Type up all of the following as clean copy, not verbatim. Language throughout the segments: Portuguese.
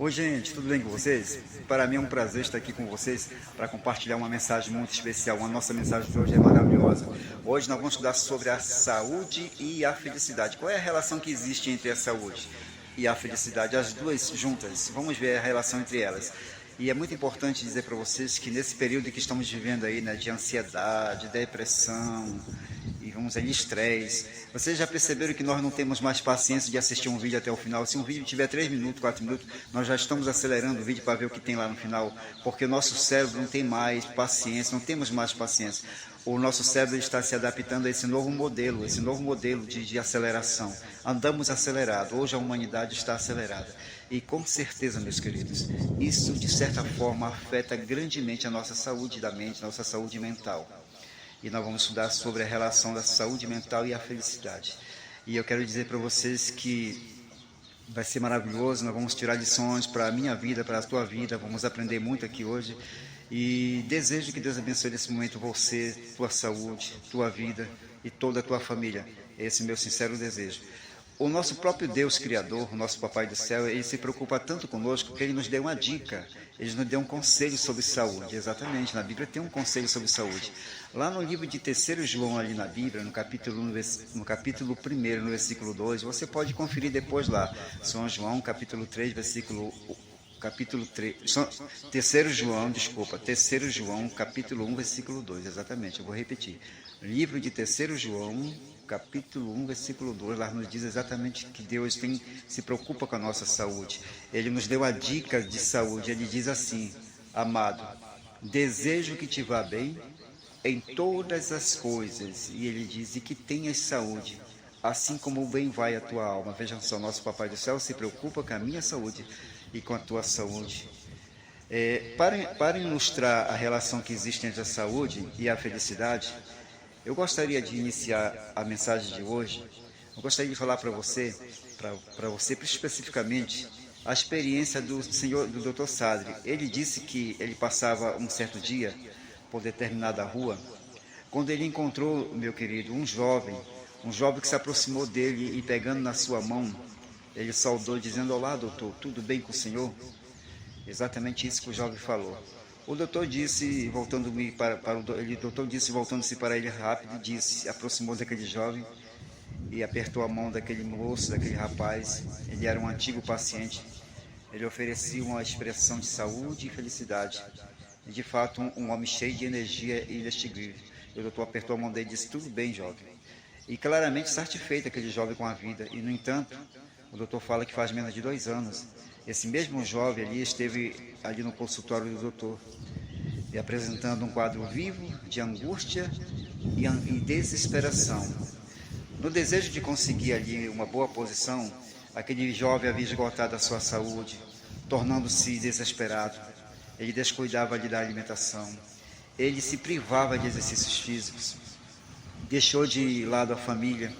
Oi, gente, tudo bem com vocês? Para mim é um prazer estar aqui com vocês para compartilhar uma mensagem muito especial. A nossa mensagem de hoje é maravilhosa. Hoje nós vamos estudar sobre a saúde e a felicidade. Qual é a relação que existe entre a saúde e a felicidade? As duas juntas. Vamos ver a relação entre elas. E é muito importante dizer para vocês que nesse período que estamos vivendo aí, né, de ansiedade, depressão e vamos aí, estresse, vocês já perceberam que nós não temos mais paciência de assistir um vídeo até o final? Se um vídeo tiver 3 minutos, 4 minutos, nós já estamos acelerando o vídeo para ver o que tem lá no final, porque o nosso cérebro não tem mais paciência, não temos mais paciência. O nosso cérebro está se adaptando a esse novo modelo de aceleração. Andamos acelerado, hoje a humanidade está acelerada. E com certeza, meus queridos, isso de certa forma afeta grandemente a nossa saúde da mente, a nossa saúde mental. E nós vamos estudar sobre a relação da saúde mental e a felicidade. E eu quero dizer para vocês que vai ser maravilhoso, nós vamos tirar lições para a minha vida, para a tua vida, vamos aprender muito aqui hoje. E desejo que Deus abençoe nesse momento você, tua saúde, tua vida e toda a tua família. Esse é o meu sincero desejo. O nosso próprio Deus Criador, o nosso Papai do Céu, ele se preocupa tanto conosco que ele nos deu uma dica, ele nos deu um conselho sobre saúde. Exatamente, na Bíblia tem um conselho sobre saúde. Lá no livro de 3 João, ali na Bíblia, no capítulo 1, no versículo 2, você pode conferir depois lá. São João, capítulo 3, capítulo 3, 3 João, capítulo 1, versículo 2, exatamente, eu vou repetir. Livro de 3 João, capítulo 1, versículo 2, lá nos diz exatamente que Deus se preocupa com a nossa saúde. Ele nos deu a dica de saúde, ele diz assim: amado, desejo que te vá bem em todas as coisas, e ele diz, e que tenhas saúde, assim como o bem vai a tua alma. Vejam só, nosso Papai do Céu se preocupa com a minha saúde e com a tua saúde. Para ilustrar a relação que existe entre a saúde e a felicidade, eu gostaria de iniciar a mensagem de hoje. Eu gostaria de falar para você especificamente, a experiência do Dr. Sadri. Ele disse que ele passava um certo dia por determinada rua, quando ele encontrou, meu querido, um jovem que se aproximou dele e pegando na sua mão, ele saudou dizendo: olá, doutor, tudo bem com o senhor? Exatamente isso que o jovem falou. O doutor disse, voltando-se para ele rápido, aproximou daquele jovem e apertou a mão daquele moço, daquele rapaz. Ele era um antigo paciente. Ele oferecia uma expressão de saúde e felicidade. E de fato, um homem cheio de energia e inextinguível. E o doutor apertou a mão dele e disse: tudo bem, jovem. E claramente satisfeito aquele jovem com a vida. E no entanto, o doutor fala que faz menos de 2 anos, esse mesmo jovem ali esteve ali no consultório do doutor, e apresentando um quadro vivo de angústia e desesperação. No desejo de conseguir ali uma boa posição, aquele jovem havia esgotado a sua saúde, tornando-se desesperado. Ele descuidava ali da alimentação, ele se privava de exercícios físicos, deixou de lado a família,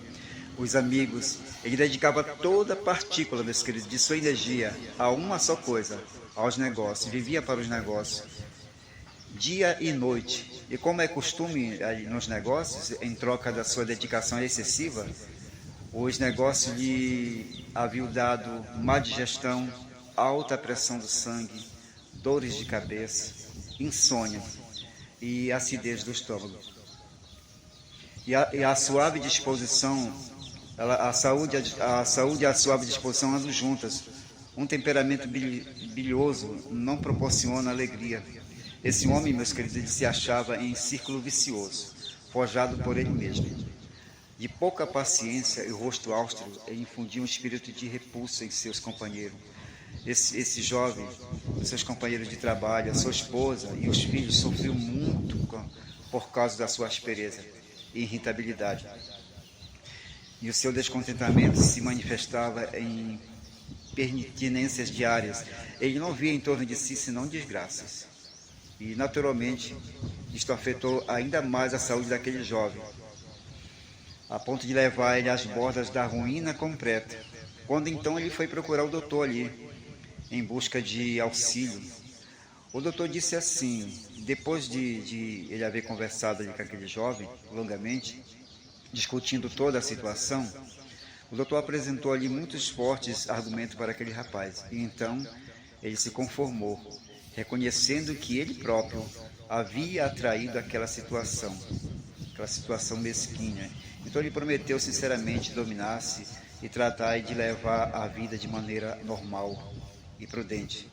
os amigos. Ele dedicava toda a partícula, meus queridos, de sua energia a uma só coisa, aos negócios. Vivia para os negócios, dia e noite. E como é costume nos negócios, em troca da sua dedicação excessiva, os negócios lhe haviam dado má digestão, alta pressão do sangue, dores de cabeça, insônia e acidez do estômago. E a suave disposição, a saúde e a suave disposição andam juntas. Um temperamento bilioso não proporciona alegria. Esse homem, meus queridos, ele se achava em círculo vicioso, forjado por ele mesmo. De pouca paciência e rosto austero, ele infundia um espírito de repulsa em seus companheiros. Esse jovem, os seus companheiros de trabalho, a sua esposa e os filhos sofriam muito por causa da sua aspereza e irritabilidade. E o seu descontentamento se manifestava em pertinências diárias. Ele não via em torno de si senão desgraças. E, naturalmente, isto afetou ainda mais a saúde daquele jovem, a ponto de levar ele às bordas da ruína completa. Quando então ele foi procurar o doutor ali, em busca de auxílio, o doutor disse assim, depois de ele haver conversado ali com aquele jovem, longamente, discutindo toda a situação, o doutor apresentou ali muitos fortes argumentos para aquele rapaz. E então ele se conformou, reconhecendo que ele próprio havia atraído aquela situação mesquinha. Então ele prometeu sinceramente dominar-se e tratar de levar a vida de maneira normal e prudente.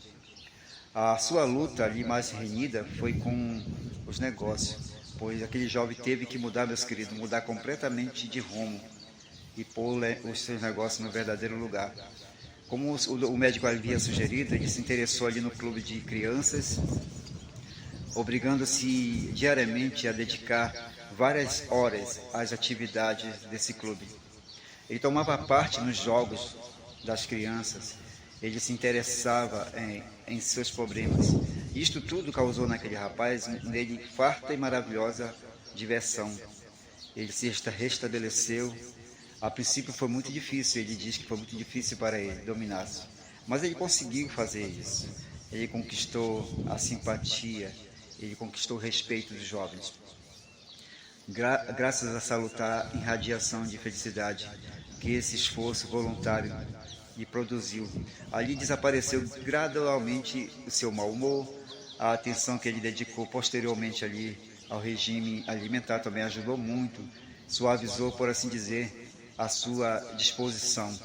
A sua luta ali mais renhida foi com os negócios, pois aquele jovem teve que mudar, meus queridos, mudar completamente de rumo e pôr os seus negócios no verdadeiro lugar. Como o médico havia sugerido, ele se interessou ali no clube de crianças, obrigando-se diariamente a dedicar várias horas às atividades desse clube. Ele tomava parte nos jogos das crianças, ele se interessava em seus problemas. Isto tudo causou naquele rapaz, nele, farta e maravilhosa diversão. Ele se restabeleceu. A princípio foi muito difícil, ele diz que foi muito difícil para ele dominar-se. Mas ele conseguiu fazer isso. Ele conquistou a simpatia, ele conquistou o respeito dos jovens. Graças à salutar irradiação de felicidade que esse esforço voluntário lhe produziu. Ali desapareceu gradualmente o seu mau humor, a atenção que ele dedicou posteriormente ali ao regime alimentar também ajudou muito, suavizou, por assim dizer, a sua disposição.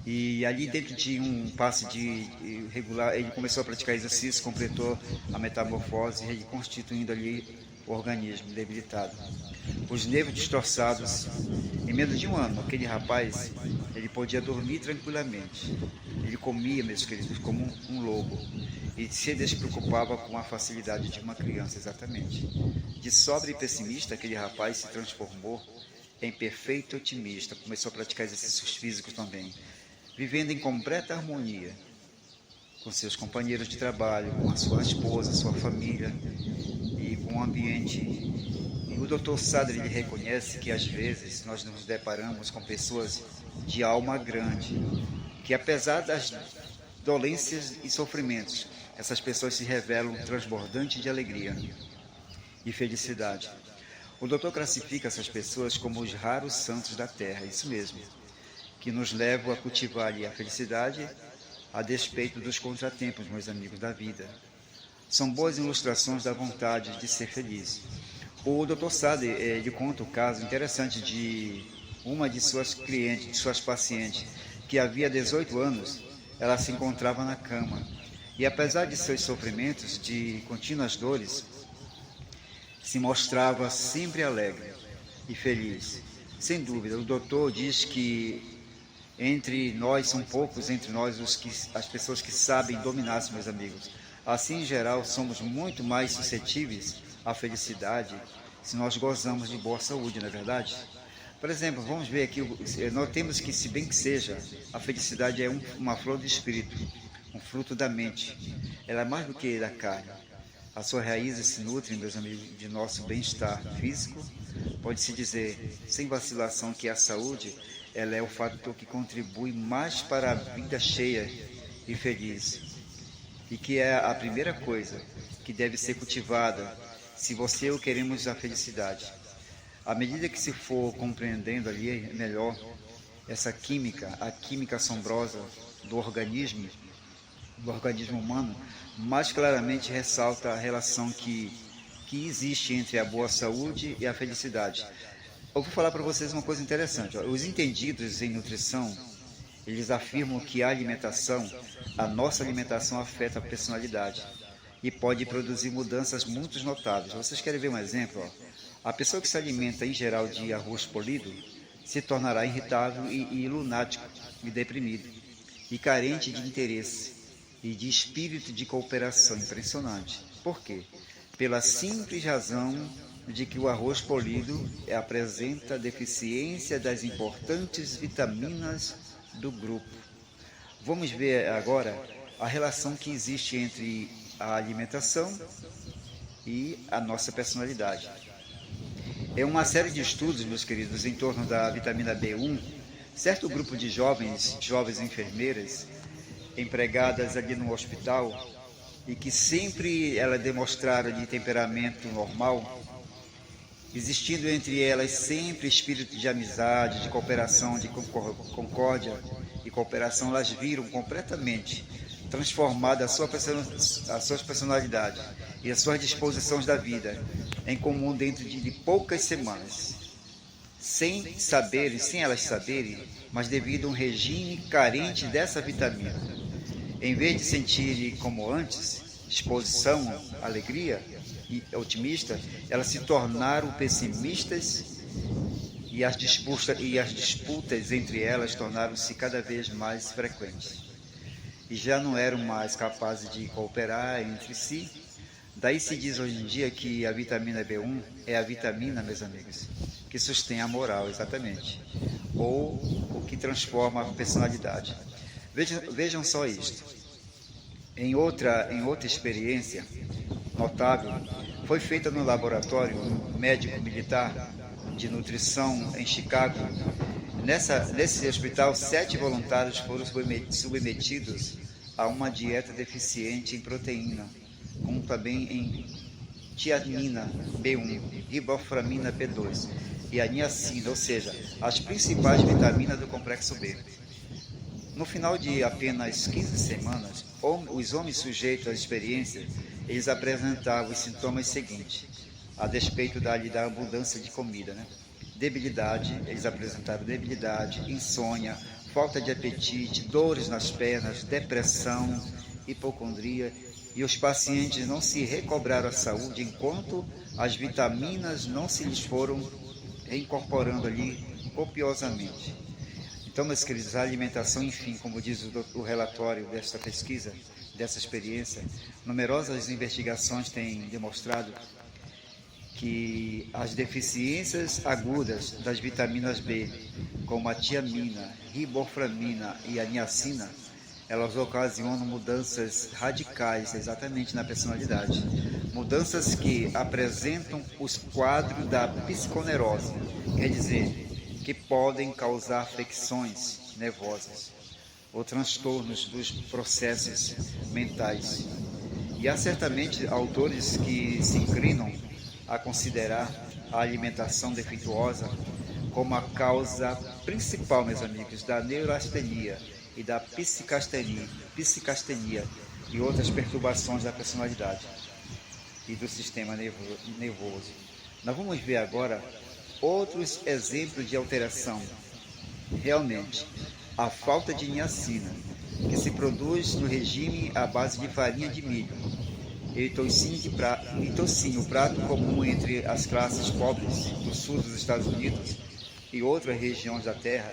E ali dentro de um passe regular, ele começou a praticar exercício, completou a metamorfose, reconstituindo ali o organismo debilitado. Os nervos destroçados. Em menos de um ano, aquele rapaz, ele podia dormir tranquilamente. Ele comia, meus queridos, como um lobo. E se despreocupava com a facilidade de uma criança, exatamente. De sóbrio e pessimista, aquele rapaz se transformou em perfeito otimista. Começou a praticar exercícios físicos também, vivendo em completa harmonia com seus companheiros de trabalho, com a sua esposa, sua família e com o ambiente. E o Dr. Sadri ele reconhece que às vezes nós nos deparamos com pessoas de alma grande, que apesar das dolências e sofrimentos, essas pessoas se revelam transbordantes de alegria e felicidade. O doutor classifica essas pessoas como os raros santos da terra, isso mesmo, que nos levam a cultivar ali a felicidade a despeito dos contratempos, meus amigos, da vida. São boas ilustrações da vontade de ser feliz. O Dr. Sade, ele conta o caso interessante de uma de suas clientes, de suas pacientes, que havia 18 anos, ela se encontrava na cama. E apesar de seus sofrimentos, de contínuas dores, se mostrava sempre alegre e feliz. Sem dúvida, o doutor diz que entre nós, são poucos entre nós as pessoas que sabem dominar-se, meus amigos. Assim, em geral, somos muito mais suscetíveis à felicidade se nós gozamos de boa saúde, não é verdade? Por exemplo, vamos ver aqui, nós temos que, se bem que seja, a felicidade é uma flor do espírito, um fruto da mente. Ela é mais do que da carne. As suas raízes se nutrem, meus amigos, de nosso bem-estar físico. Pode-se dizer, sem vacilação, que a saúde ela é o fator que contribui mais para a vida cheia e feliz. E que é a primeira coisa que deve ser cultivada se você ou queremos a felicidade. À medida que se for compreendendo ali melhor essa química, a química assombrosa do organismo humano, mais claramente ressalta a relação que existe entre a boa saúde e a felicidade. Eu vou falar para vocês uma coisa interessante. Os entendidos em nutrição, eles afirmam que a nossa alimentação afeta a personalidade e pode produzir mudanças muito notáveis. Vocês querem ver um exemplo? A pessoa que se alimenta em geral de arroz polido se tornará irritável e lunático e deprimido e carente de interesse e de espírito de cooperação. Impressionante. Por quê? Pela simples razão de que o arroz polido apresenta deficiência das importantes vitaminas do grupo. Vamos ver agora a relação que existe entre a alimentação e a nossa personalidade. É uma série de estudos, meus queridos, em torno da vitamina B1. Certo grupo de jovens enfermeiras, empregadas ali no hospital, e que sempre elas demonstraram de temperamento normal, existindo entre elas sempre espírito de amizade, de cooperação, de concórdia e cooperação, elas viram completamente transformado a sua personalidade e as suas disposições da vida em comum dentro de poucas semanas, sem elas saberem, mas devido a um regime carente dessa vitamina. Em vez de sentirem como antes, disposição, alegria e otimista, elas se tornaram pessimistas e as disputas entre elas tornaram-se cada vez mais frequentes. E já não eram mais capazes de cooperar entre si. Daí se diz hoje em dia que a vitamina B1 é a vitamina, meus amigos, que sustém a moral, exatamente, ou o que transforma a personalidade. Vejam só isto. Em outra experiência notável, foi feita no laboratório médico-militar de nutrição em Chicago. Nesse hospital, 7 voluntários foram submetidos a uma dieta deficiente em proteína, como também em tiamina B1, riboflavina B2 e a niacina, ou seja, as principais vitaminas do complexo B. No final de apenas 15 semanas, os homens sujeitos à experiência, eles apresentavam os sintomas seguintes, a despeito da abundância de comida, Debilidade, eles apresentaram debilidade, insônia, falta de apetite, dores nas pernas, depressão, hipocondria, e os pacientes não se recobraram a saúde enquanto as vitaminas não se lhes foram reincorporando ali copiosamente. Então, meus queridos, a alimentação, enfim, como diz o relatório desta pesquisa, dessa experiência, numerosas investigações têm demonstrado que as deficiências agudas das vitaminas B, como a tiamina, riboflavina e a niacina, elas ocasionam mudanças radicais exatamente na personalidade. Mudanças que apresentam os quadros da psiconeurose, quer dizer, que podem causar afecções nervosas ou transtornos dos processos mentais. E há certamente autores que se inclinam a considerar a alimentação defeituosa como a causa principal, meus amigos, da neurastenia e da psicastenia e outras perturbações da personalidade e do sistema nervoso. Nós vamos ver agora outros exemplos de alteração. Realmente, a falta de niacina, que se produz no regime à base de farinha de milho, e tocínio, prato comum entre as classes pobres do sul dos Estados Unidos e outras regiões da Terra,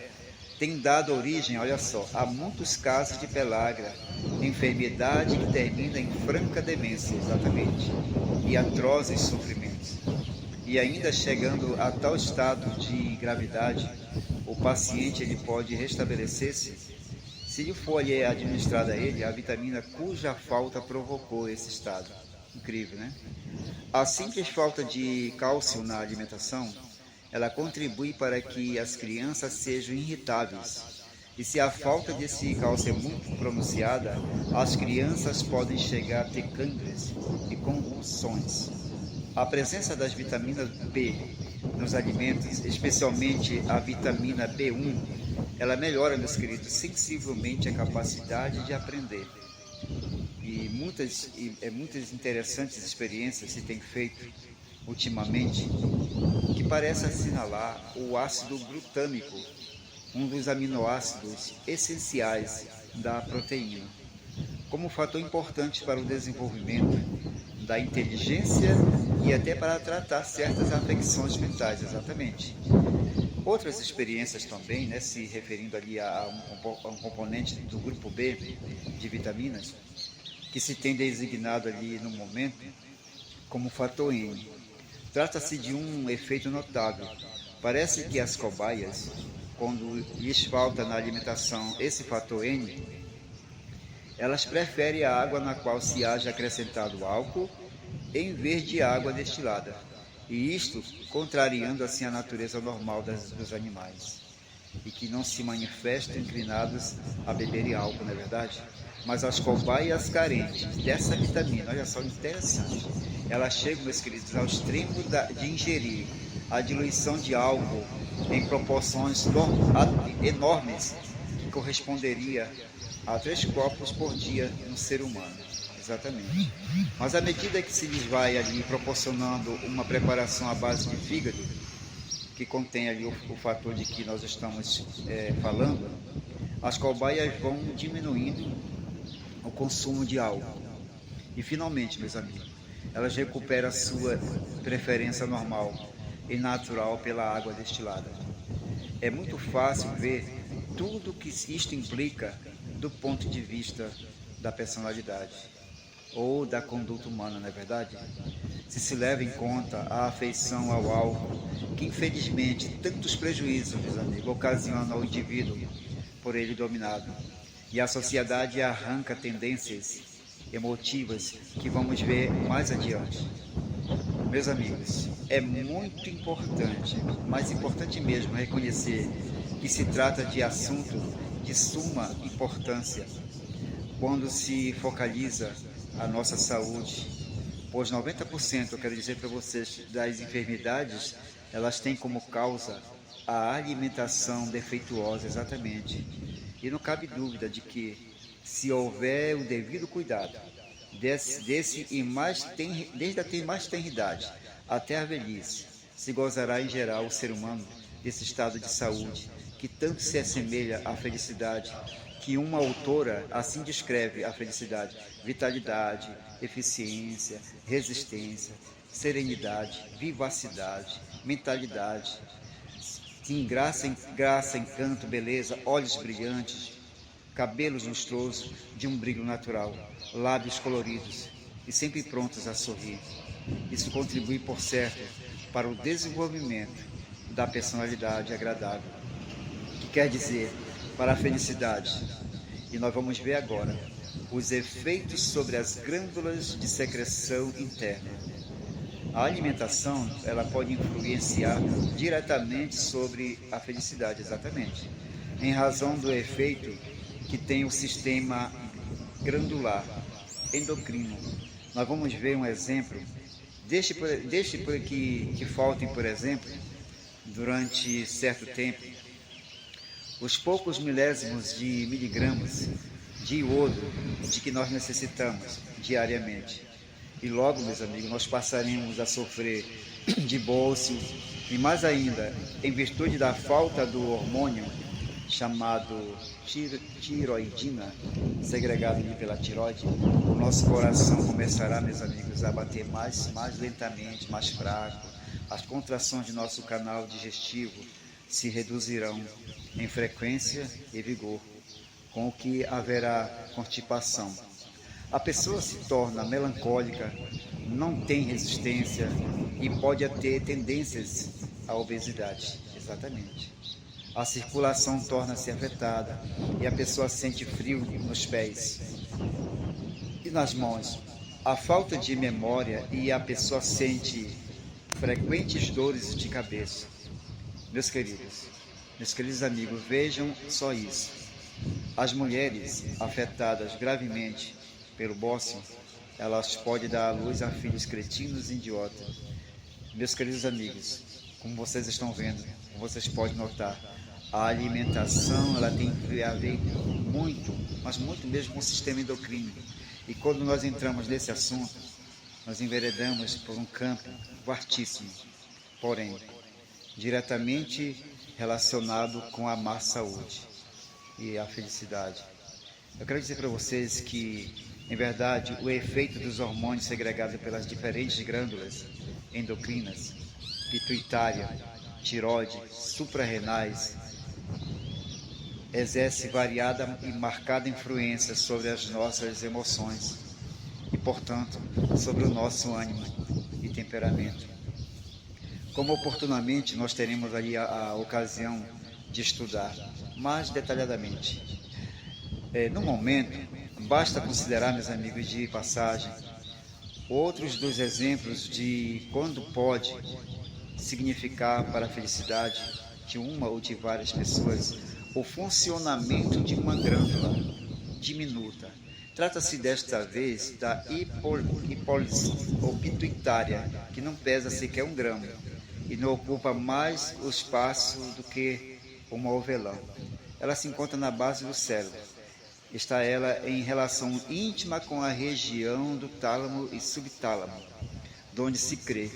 tem dado origem, olha só, a muitos casos de pellagra, enfermidade que termina em franca demência, exatamente, e atrozes sofrimentos. E ainda chegando a tal estado de gravidade, o paciente ele pode restabelecer-se se lhe for administrada a ele a vitamina cuja falta provocou esse estado. Incrível, né? A simples falta de cálcio na alimentação, ela contribui para que as crianças sejam irritáveis. E se a falta desse cálcio é muito pronunciada, as crianças podem chegar a ter câimbras e convulsões. A presença das vitaminas B nos alimentos, especialmente a vitamina B1, ela melhora, meus queridos, sensivelmente a capacidade de aprender. E muitas interessantes experiências se têm feito ultimamente que parece assinalar o ácido glutâmico, um dos aminoácidos essenciais da proteína, como fator importante para o desenvolvimento da inteligência e até para tratar certas afecções mentais, exatamente. Outras experiências também, se referindo ali a um componente do grupo B de vitaminas, que se tem designado ali no momento como fator N. Trata-se de um efeito notável. Parece que as cobaias, quando lhes falta na alimentação esse fator N, elas preferem a água na qual se haja acrescentado álcool em vez de água destilada. E isto contrariando assim a natureza normal dos animais, e que não se manifestam inclinados a beberem álcool, não é verdade? Mas as cobaias carentes dessa vitamina, olha só, interessante, elas chegam, meus queridos, ao extremo de ingerir a diluição de álcool em proporções enormes, que corresponderia a 3 copos por dia no ser humano. Exatamente. Mas à medida que se lhes vai ali proporcionando uma preparação à base de fígado, que contém ali o fator de que nós estamos falando, as cobaias vão diminuindo o consumo de álcool. E finalmente, meus amigos, elas recuperam a sua preferência normal e natural pela água destilada. É muito fácil ver tudo que isto implica do ponto de vista da personalidade ou da conduta humana, não é verdade? Se leva em conta a afeição ao álcool, que infelizmente tantos prejuízos, meus amigos, ocasiona ao indivíduo por ele dominado. E a sociedade arranca tendências emotivas que vamos ver mais adiante. Meus amigos, é muito importante, mais importante mesmo, reconhecer que se trata de assunto de suma importância quando se focaliza a nossa saúde, pois 90%, eu quero dizer para vocês, das enfermidades, elas têm como causa a alimentação defeituosa, exatamente. E não cabe dúvida de que, se houver o devido cuidado, desde a mais tenridade até a velhice, se gozará em geral o ser humano desse estado de saúde, que tanto se assemelha à felicidade, que uma autora assim descreve a felicidade: vitalidade, eficiência, resistência, serenidade, vivacidade, mentalidade, sim, graça, encanto, beleza, olhos brilhantes, cabelos lustrosos de um brilho natural, lábios coloridos e sempre prontos a sorrir. Isso contribui, por certo, para o desenvolvimento da personalidade agradável, que quer dizer, para a felicidade. E nós vamos ver agora os efeitos sobre as glândulas de secreção interna. A alimentação, ela pode influenciar diretamente sobre a felicidade, exatamente, em razão do efeito que tem o sistema glandular endocrino. Nós vamos ver um exemplo. Deixe que faltem, por exemplo, durante certo tempo, os poucos milésimos de miligramas de iodo de que nós necessitamos diariamente. E logo, meus amigos, nós passaremos a sofrer de bócio e mais ainda, em virtude da falta do hormônio chamado tiroidina, segregado pela tiroide, o nosso coração começará, meus amigos, a bater mais lentamente, mais fraco. As contrações de nosso canal digestivo se reduzirão em frequência e vigor, com o que haverá constipação. A pessoa se torna melancólica, não tem resistência e pode ter tendências à obesidade. Exatamente. A circulação torna-se afetada e a pessoa sente frio nos pés e nas mãos. A falta de memória e a pessoa sente frequentes dores de cabeça. Meus queridos amigos, vejam só isso. As mulheres afetadas gravemente pelo bócio, elas podem dar à luz a filhos cretinos e idiotas. Meus queridos amigos, como vocês estão vendo, como vocês podem notar, a alimentação, ela tem a ver muito, mas muito mesmo com o sistema endocrino. E quando nós entramos nesse assunto, nós enveredamos por um campo vastíssimo, porém, diretamente relacionado com a má saúde e a felicidade. Eu quero dizer para vocês que, em verdade, o efeito dos hormônios segregados pelas diferentes glândulas endocrinas, pituitária, tiroide, suprarrenais, exerce variada e marcada influência sobre as nossas emoções e, portanto, sobre o nosso ânimo e temperamento. Como oportunamente nós teremos aí a ocasião de estudar mais detalhadamente. No momento, basta considerar, meus amigos, de passagem, outros dos exemplos de quando pode significar para a felicidade de uma ou de várias pessoas o funcionamento de uma glândula diminuta. Trata-se desta vez da hipólise ou pituitária, que não pesa sequer 1 grama e não ocupa mais o espaço do que uma ovelã. Ela se encontra na base do cérebro está ela em relação íntima com a região do tálamo e subtálamo, de onde se crê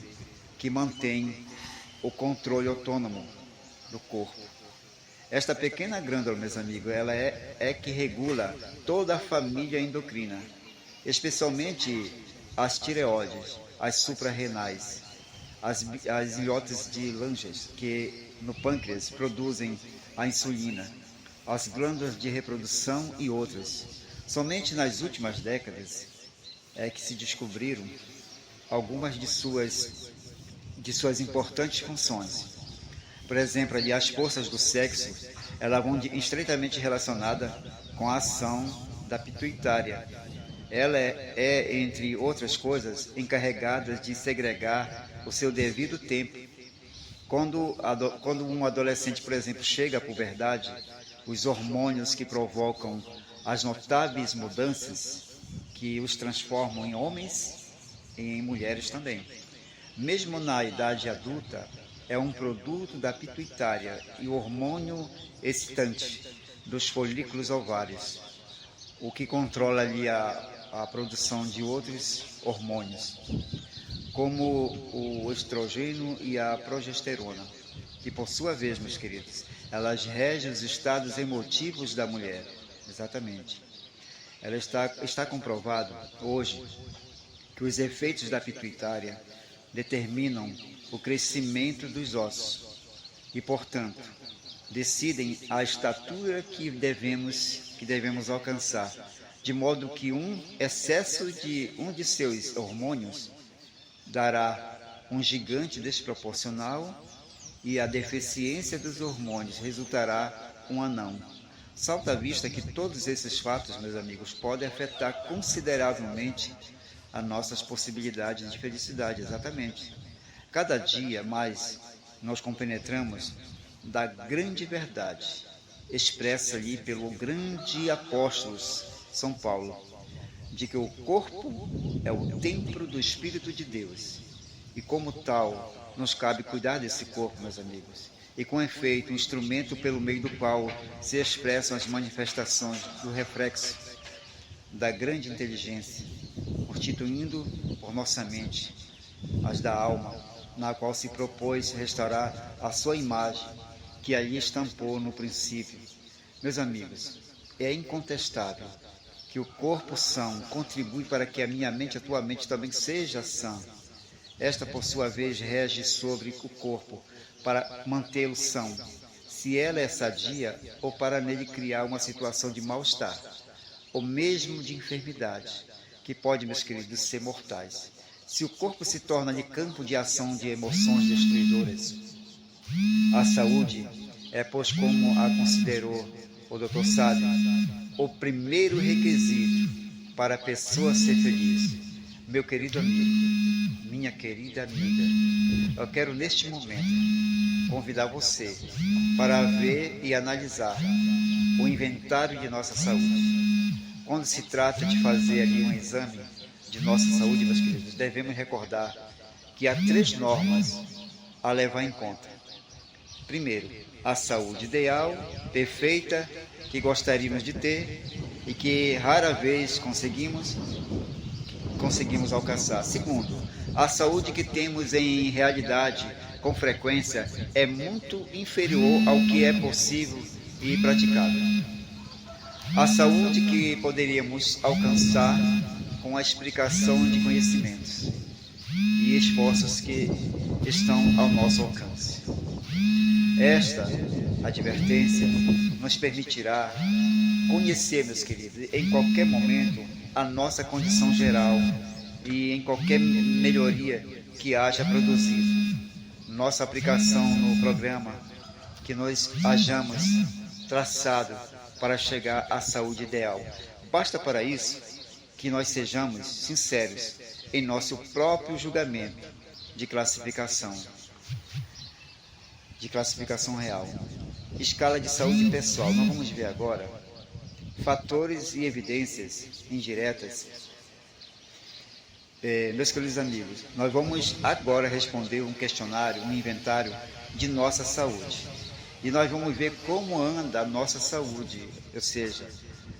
que mantém o controle autônomo do corpo. Esta pequena glândula, meus amigos, ela é que regula toda a família endocrina, especialmente as tireoides, as suprarrenais, as ilhotas de Langerhans, que no pâncreas produzem a insulina, as glândulas de reprodução e outras. Somente nas últimas décadas é que se descobriram algumas de suas importantes funções. Por exemplo, ali, as forças do sexo, elas vão estreitamente relacionadas com a ação da pituitária. Ela entre outras coisas, encarregada de segregar o seu devido tempo. Quando um adolescente, por exemplo, chega à puberdade, os hormônios que provocam as notáveis mudanças que os transformam em homens e em mulheres também. Mesmo na idade adulta, é um produto da pituitária e o hormônio excitante dos folículos ovários, o que controla ali a produção de outros hormônios, como o estrogênio e a progesterona, que por sua vez, meus queridos, elas regem os estados emotivos da mulher. Exatamente. Ela está comprovado hoje que os efeitos da pituitária determinam o crescimento dos ossos e, portanto, decidem a estatura que devemos alcançar, de modo que um excesso de um de seus hormônios dará um gigante desproporcional e a deficiência dos hormônios resultará um anão. Salta à vista que todos esses fatos, meus amigos, podem afetar consideravelmente as nossas possibilidades de felicidade. Exatamente. Cada dia mais nós compenetramos da grande verdade expressa ali pelo grande apóstolo São Paulo, de que o corpo é o templo do Espírito de Deus e, como tal, nos cabe cuidar desse corpo, meus amigos, e com efeito, um instrumento pelo meio do qual se expressam as manifestações do reflexo da grande inteligência, constituindo por nossa mente as da alma, na qual se propôs restaurar a sua imagem, que ali estampou no princípio. Meus amigos, é incontestável que o corpo são contribui para que a minha mente, a tua mente também seja sã. Esta, por sua vez, rege sobre o corpo para mantê-lo são, se ela é sadia, ou para nele criar uma situação de mal-estar, ou mesmo de enfermidade, que pode, meus queridos, ser mortais. Se o corpo se torna de campo de ação de emoções destruidoras, a saúde é, pois, como a considerou o Dr. Sade, o primeiro requisito para a pessoa ser feliz. Meu querido amigo, minha querida amiga, eu quero neste momento convidar você para ver e analisar o inventário de nossa saúde. Quando se trata de fazer ali um exame de nossa saúde, meus queridos, devemos recordar que há 3 normas a levar em conta. Primeiro, a saúde ideal, perfeita, que gostaríamos de ter e que rara vez conseguimos alcançar. Segundo, a saúde que temos em realidade, com frequência, é muito inferior ao que é possível e praticável. A saúde que poderíamos alcançar com a explicação de conhecimentos e esforços que estão ao nosso alcance. Esta advertência nos permitirá conhecer, meus queridos, em qualquer momento, a nossa condição geral e em qualquer melhoria que haja produzido. Nossa aplicação no programa que nós hajamos traçado para chegar à saúde ideal. Basta para isso que nós sejamos sinceros em nosso próprio julgamento de classificação real. Escala de saúde pessoal. Nós vamos ver agora fatores e evidências indiretas. Meus queridos amigos, nós vamos agora responder um questionário, um inventário de nossa saúde. E nós vamos ver como anda a nossa saúde, ou seja,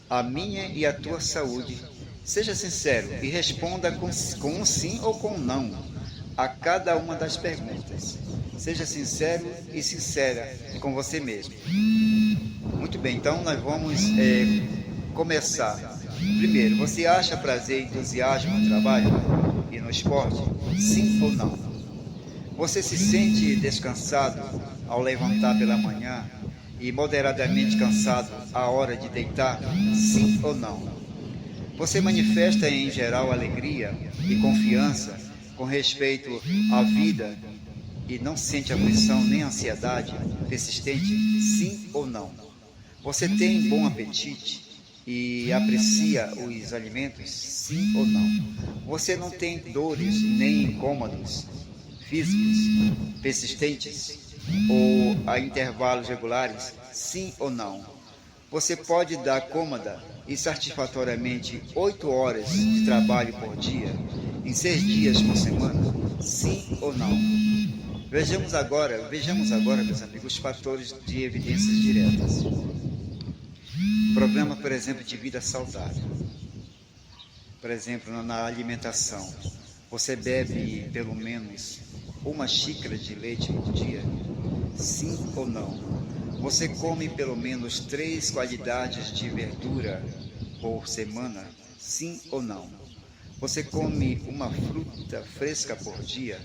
a minha e a tua saúde? Seja sincero e responda com um sim ou com um não a cada uma das perguntas. Seja sincero e sincera com você mesmo. Muito bem, então nós vamos começar. Primeiro, você acha prazer e entusiasmo no trabalho e no esporte? Sim ou não? Você se sente descansado ao levantar pela manhã e moderadamente cansado à hora de deitar? Sim ou não? Você manifesta em geral alegria e confiança com respeito à vida e não sente aflição nem ansiedade persistente? Sim ou não? Você tem bom apetite e aprecia os alimentos? Sim ou não? Você não tem dores nem incômodos físicos persistentes ou a intervalos regulares? Sim ou não? Você pode dar cômoda e satisfatoriamente 8 horas de trabalho por dia, em 6 dias por semana? Sim ou não? Vejamos agora, meus amigos, os fatores de evidências diretas. Programa, por exemplo, de vida saudável. Por exemplo, na alimentação. Você bebe pelo menos 1 xícara de leite por dia? Sim ou não? Você come pelo menos 3 qualidades de verdura por semana? Sim ou não? Você come uma fruta fresca por dia?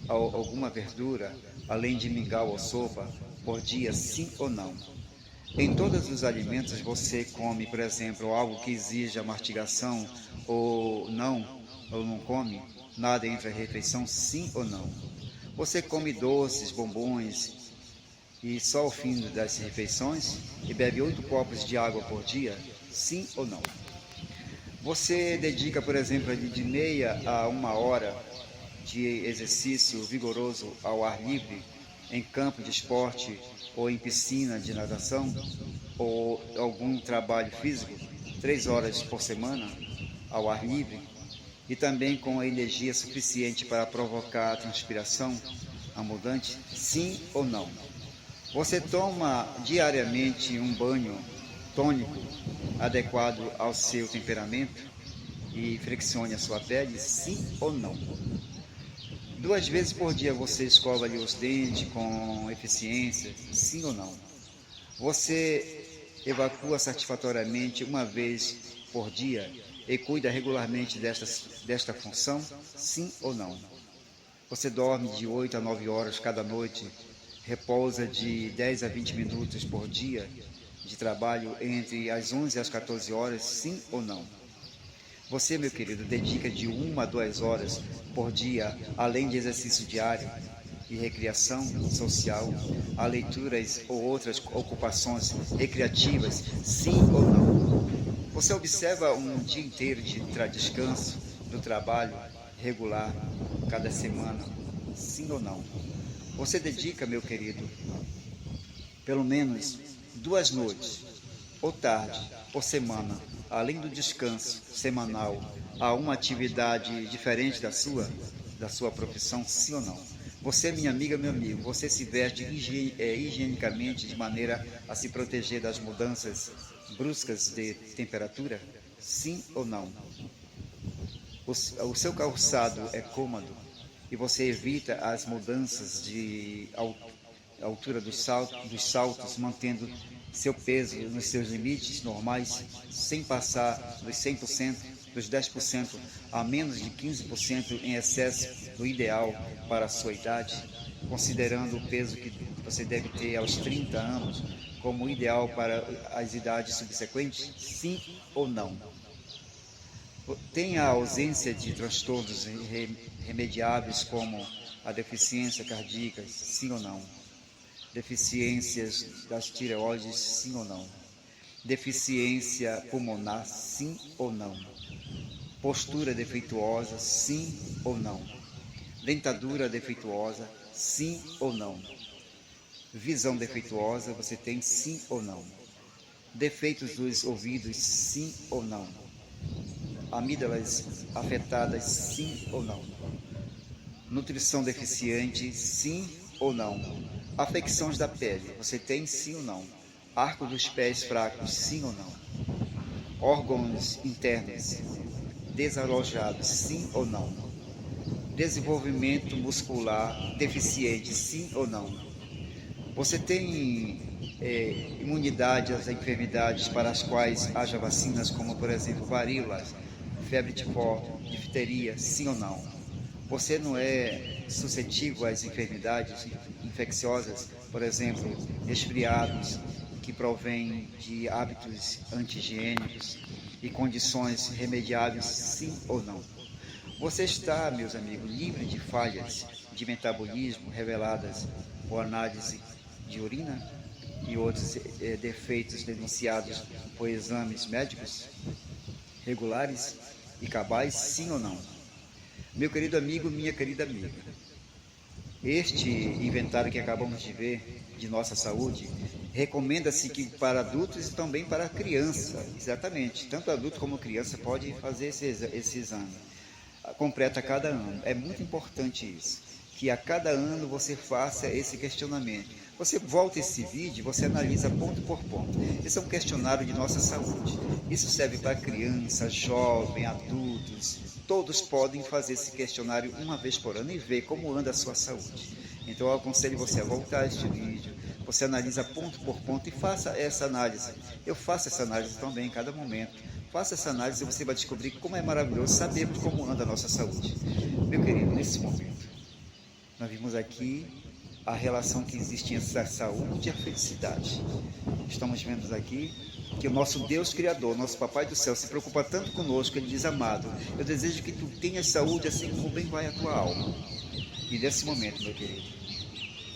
Ou alguma verdura, além de mingau ou sopa, por dia? Sim ou não? Em todos os alimentos você come, por exemplo, algo que exija mastigação ou não come nada entre a refeição? Sim ou não? Você come doces, bombons e só ao fim das refeições e bebe 8 copos de água por dia? Sim ou não? Você dedica, por exemplo, de meia a 1 hora de exercício vigoroso ao ar livre, em campo de esporte ou em piscina de natação, ou algum trabalho físico, 3 horas por semana ao ar livre, e também com energia suficiente para provocar a transpiração abundante? Sim ou não? Você toma diariamente um banho tônico adequado ao seu temperamento e flexione a sua pele? Sim ou não? 2 vezes por dia você escova-lhe os dentes com eficiência? Sim ou não? Você evacua satisfatoriamente 1 vez por dia e cuida regularmente desta função? Sim ou não? Você dorme de 8 a 9 horas cada noite, repousa de 10 a 20 minutos por dia de trabalho entre as 11 e as 14 horas? Sim ou não? Você, meu querido, dedica de 1 a 2 horas por dia, além de exercício diário e recreação social, a leituras ou outras ocupações recreativas? Sim ou não? Você observa um dia inteiro de descanso do trabalho regular cada semana? Sim ou não? Você dedica, meu querido, pelo menos 2 noites ou tarde por semana, além do descanso semanal, a uma atividade diferente da sua profissão? Sim ou não? Você, minha amiga, meu amigo, você se veste higienicamente de maneira a se proteger das mudanças bruscas de temperatura? Sim ou não? O seu calçado é cômodo e você evita as mudanças de altura dos saltos, mantendo seu peso nos seus limites normais, sem passar dos 100%, dos 10% a menos de 15% em excesso do ideal para a sua idade, considerando o peso que você deve ter aos 30 anos como ideal para as idades subsequentes? Sim ou não? Tem a ausência de transtornos remediáveis como a deficiência cardíaca? Sim ou não? Deficiências das tireoides? Sim ou não? Deficiência pulmonar? Sim ou não? Postura defeituosa? Sim ou não? Dentadura defeituosa? Sim ou não? Visão defeituosa você tem? Sim ou não? Defeitos dos ouvidos? Sim ou não? Amígdalas afetadas? Sim ou não? Nutrição deficiente? Sim ou não? Afecções da pele você tem? Sim ou não? Arco dos pés fracos? Sim ou não? órgãos internos desalojados, sim ou não? Desenvolvimento muscular deficiente, sim ou não? Você tem imunidade às enfermidades para as quais haja vacinas, como por exemplo varíola, febre tifoide, difteria, sim ou não? Você não é suscetível às enfermidades infecciosas, por exemplo, resfriados, que provêm de hábitos anti-higiênicos e condições remediáveis, sim ou não? Você está, meus amigos, livre de falhas de metabolismo reveladas por análise de urina e outros defeitos denunciados por exames médicos regulares e cabais, sim ou não? Meu querido amigo, minha querida amiga, este inventário que acabamos de ver de nossa saúde recomenda-se que para adultos e também para criança, exatamente, tanto adulto como criança pode fazer esse exame, completa a cada ano. É muito importante isso, que a cada ano você faça esse questionamento. Você volta esse vídeo, você analisa ponto por ponto. Esse é um questionário de nossa saúde. Isso serve para criança, jovem, adultos. Todos podem fazer esse questionário uma vez por ano e ver como anda a sua saúde. Então eu aconselho você a voltar a este vídeo, você analisa ponto por ponto e faça essa análise. Eu faço essa análise também em cada momento. Faça essa análise e você vai descobrir como é maravilhoso sabermos como anda a nossa saúde. Meu querido, nesse momento, nós vimos aqui a relação que existe entre a saúde e a felicidade. Estamos vendo aqui que o nosso Deus Criador, nosso Papai do Céu, se preocupa tanto conosco, Ele diz, amado, eu desejo que tu tenhas saúde assim como bem vai a tua alma. E nesse momento, meu querido,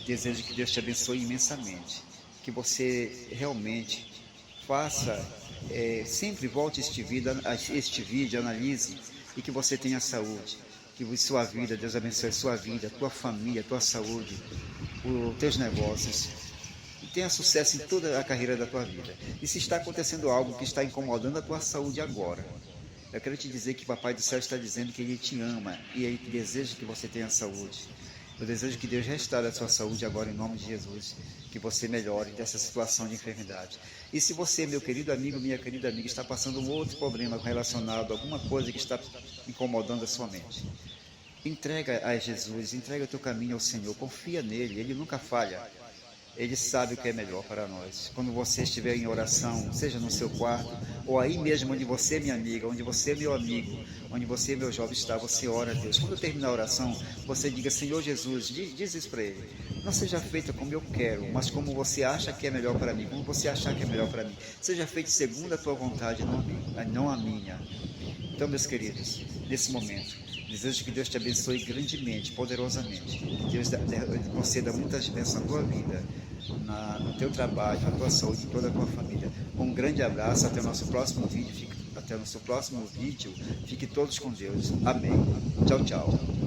desejo que Deus te abençoe imensamente, que você realmente faça, sempre volte este vídeo, analise e que você tenha saúde, que sua vida, Deus abençoe a sua vida, a tua família, a tua saúde, os teus negócios, e tenha sucesso em toda a carreira da tua vida. E se está acontecendo algo que está incomodando a tua saúde agora, eu quero te dizer que o Papai do Céu está dizendo que Ele te ama e Ele deseja que você tenha saúde. Eu desejo que Deus restaure a sua saúde agora em nome de Jesus, que você melhore dessa situação de enfermidade. E se você, meu querido amigo, minha querida amiga, está passando um outro problema relacionado a alguma coisa que está incomodando a sua mente, entrega a Jesus, entrega o teu caminho ao Senhor, confia nele, Ele nunca falha. Ele sabe o que é melhor para nós. Quando você estiver em oração, seja no seu quarto, ou aí mesmo onde você, minha amiga, onde você, meu amigo, onde você, meu jovem, está, você ora a Deus. Quando terminar a oração, você diga, Senhor Jesus, diz isso para Ele. Não seja feita como eu quero, mas como você acha que é melhor para mim, como você achar que é melhor para mim. Seja feita segundo a tua vontade, não a minha. Então, meus queridos, nesse momento, desejo que Deus te abençoe grandemente, poderosamente. Deus conceda muitas bênçãos na tua vida, no teu trabalho, na tua saúde, em toda a tua família. Um grande abraço, até o nosso próximo vídeo. Fique todos com Deus. Amém. Tchau, tchau.